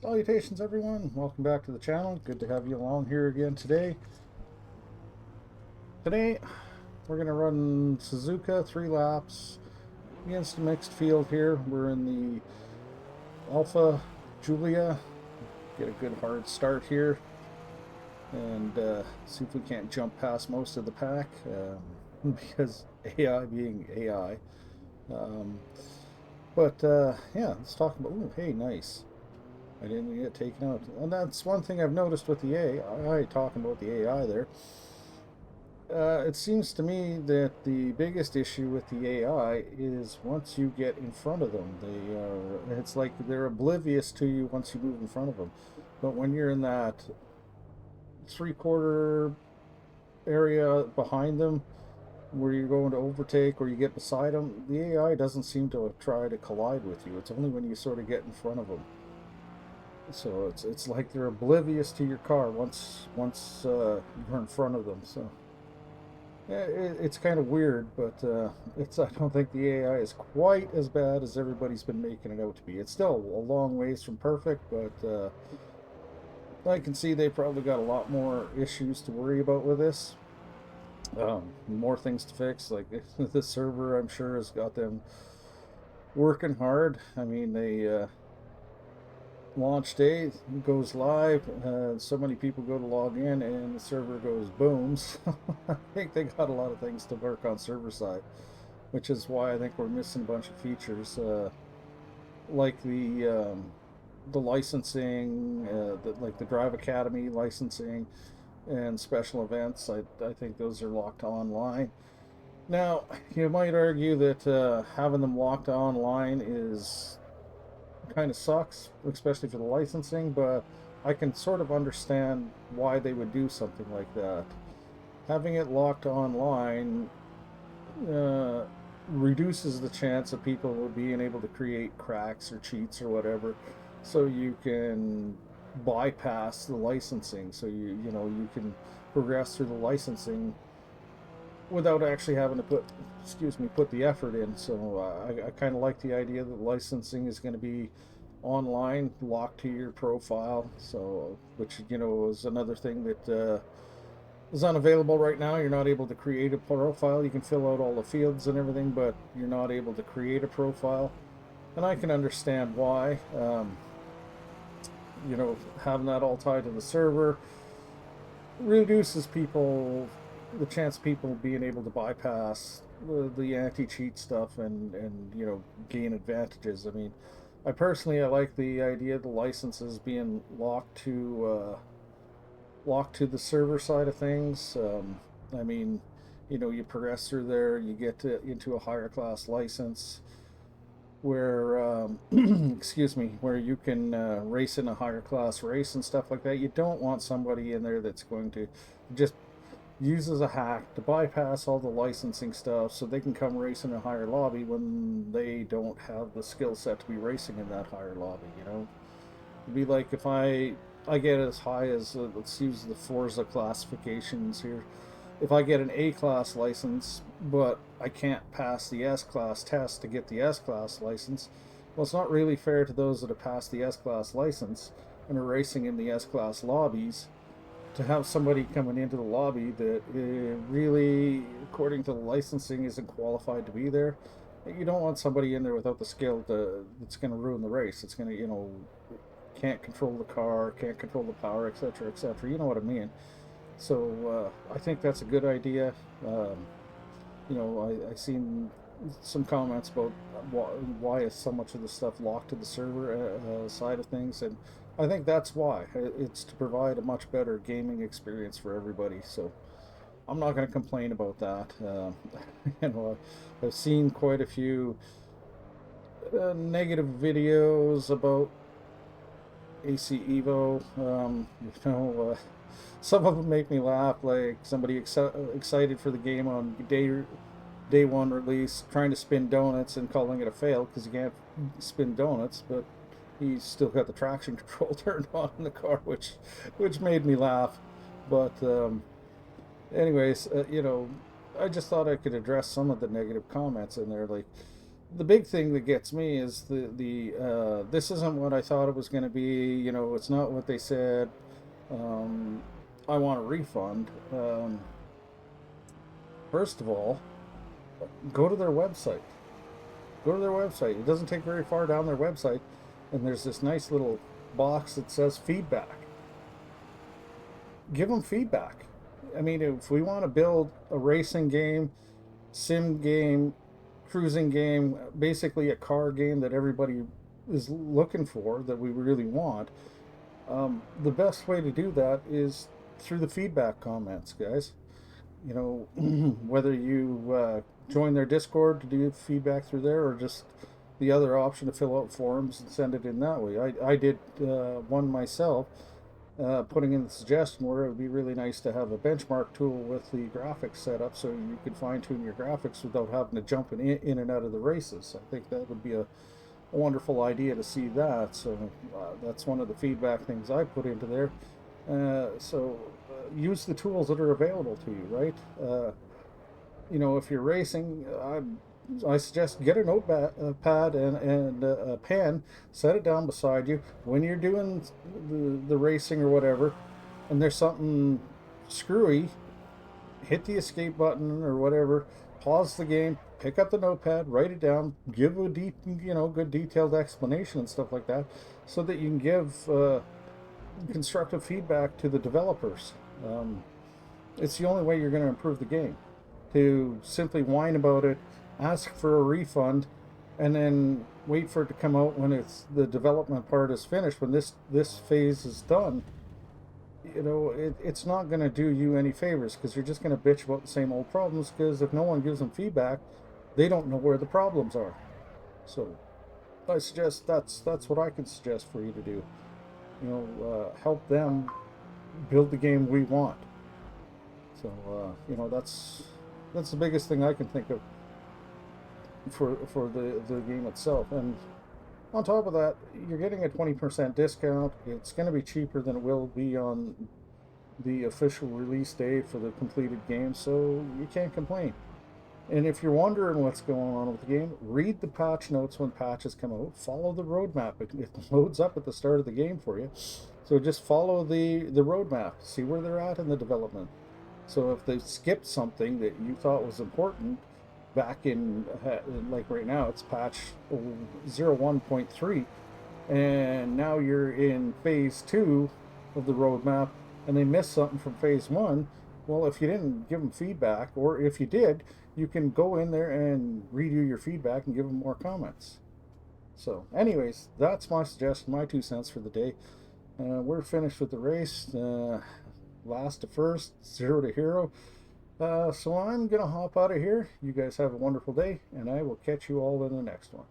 Salutations everyone, welcome back to the channel. Good to have you along here again today. Today we're going to run Suzuka 3 laps against a mixed field here. We're in the Alpha Giulia. Get a good hard start here and see if we can't jump past most of the pack because AI being AI. Yeah, let's talk about, ooh, hey, nice. I didn't get taken out. And that's one thing I've noticed with the AI, talking about the AI there. It seems to me that the biggest issue with the AI is once you get in front of them, it's like they're oblivious to you once you move in front of them. But when you're in that three-quarter area behind them, where you're going to overtake or you get beside them, the AI doesn't seem to try to collide with you. It's only when you sort of get in front of them. So it's like they're oblivious to your car once you're in front of them. So yeah, it's kind of weird, but I don't think the AI is quite as bad as everybody's been making it out to be. It's still a long ways from perfect, but I can see they probably got a lot more issues to worry about with this. More things to fix. Like the server, I'm sure, has got them working hard. I mean, they launch day goes live, so many people go to log in and the server goes boom. So I think they got a lot of things to work on server side, which is why I think we're missing a bunch of features, like the licensing, like the Drive Academy licensing and special events. I think those are locked online. Now, you might argue that having them locked online is kind of sucks, especially for the licensing, but I can sort of understand why they would do something like that. Having it locked online reduces the chance of people being able to create cracks or cheats or whatever, so you can bypass the licensing. So you can progress through the licensing without actually having to put the effort in. So I kind of like the idea that licensing is going to be online, locked to your profile. So, which is another thing that is unavailable right now. You're not able to create a profile. You can fill out all the fields and everything, but you're not able to create a profile. And I can understand why. Having that all tied to the server reduces the chance of people being able to bypass the anti-cheat stuff and gain advantages. I mean, I like the idea of the licenses being locked to the server side of things. I mean, you progress through there, you get into a higher class license where excuse me, where you can race in a higher class race and stuff like that. You don't want somebody in there that's going to just uses a hack to bypass all the licensing stuff so they can come race in a higher lobby when they don't have the skill set to be racing in that higher lobby. It'd be like if I get as high as let's use the Forza classifications here. If I get an A class license but I can't pass the S class test to get the S class license, well, it's not really fair to those that have passed the S class license and are racing in the S class lobbies to have somebody coming into the lobby that really, according to the licensing, isn't qualified to be there. You don't want somebody in there without the skill that's going to ruin the race. It's going to, can't control the car, can't control the power, etc., etc. You know what I mean? So I think that's a good idea. I seen some comments about why is so much of the stuff locked to the server side of things, and I think that's why. It's to provide a much better gaming experience for everybody. So I'm not going to complain about that. I've seen quite a few negative videos about AC Evo. Some of them make me laugh, like somebody excited for the game on day one release, trying to spin donuts and calling it a fail because you can't spin donuts, but he's still got the traction control turned on in the car, which made me laugh. But anyways, I just thought I could address some of the negative comments in there. Like the big thing that gets me is the this isn't what I thought it was going to be. You know, it's not what they said. Um, I want a refund. First of all, go to their website. Go to their website. It doesn't take very far down their website, and there's this nice little box that says feedback. Give them feedback. I mean, if we want to build a racing game, sim game, cruising game, basically a car game that everybody is looking for, that we really want, the best way to do that is through the feedback comments, guys. You know, whether you join their Discord to do feedback through there, or just the other option to fill out forms and send it in that way. I did one myself, putting in the suggestion where it would be really nice to have a benchmark tool with the graphics set up so you could fine tune your graphics without having to jump in and out of the races. I think that would be a wonderful idea to see that. So that's one of the feedback things I put into there. Use the tools that are available to you, right? You know, if you're racing, I suggest get a notepad and a pen, set it down beside you when you're doing the racing or whatever, and there's something screwy, hit the escape button or whatever, pause the game, pick up the notepad, write it down, give a good detailed explanation and stuff like that, so that you can give constructive feedback to the developers. It's the only way you're going to improve the game. To simply whine about it, ask for a refund, and then wait for it to come out when it's the development part is finished, when this phase is done. You know, it's not going to do you any favors, because you're just going to bitch about the same old problems, because if no one gives them feedback, they don't know where the problems are. So I suggest that's what I can suggest for you to do. You know, help them build the game we want. So you know, that's the biggest thing I can think of for the game itself. And on top of that, you're getting a 20% discount. It's going to be cheaper than it will be on the official release day for the completed game, so you can't complain. And if you're wondering what's going on with the game, read the patch notes when patches come out. Follow the roadmap. It loads up at the start of the game for you. So just follow the roadmap. See where they're at in the development. So if they skipped something that you thought was important back in, like right now, it's patch 01.3, and now you're in phase 2 of the roadmap, and they missed something from phase 1, well, if you didn't give them feedback, or if you did, you can go in there and redo your feedback and give them more comments. So anyways, that's my suggestion, my 2 cents for the day. We're finished with the race. Last to first, 0 to hero. So I'm going to hop out of here. You guys have a wonderful day, and I will catch you all in the next one.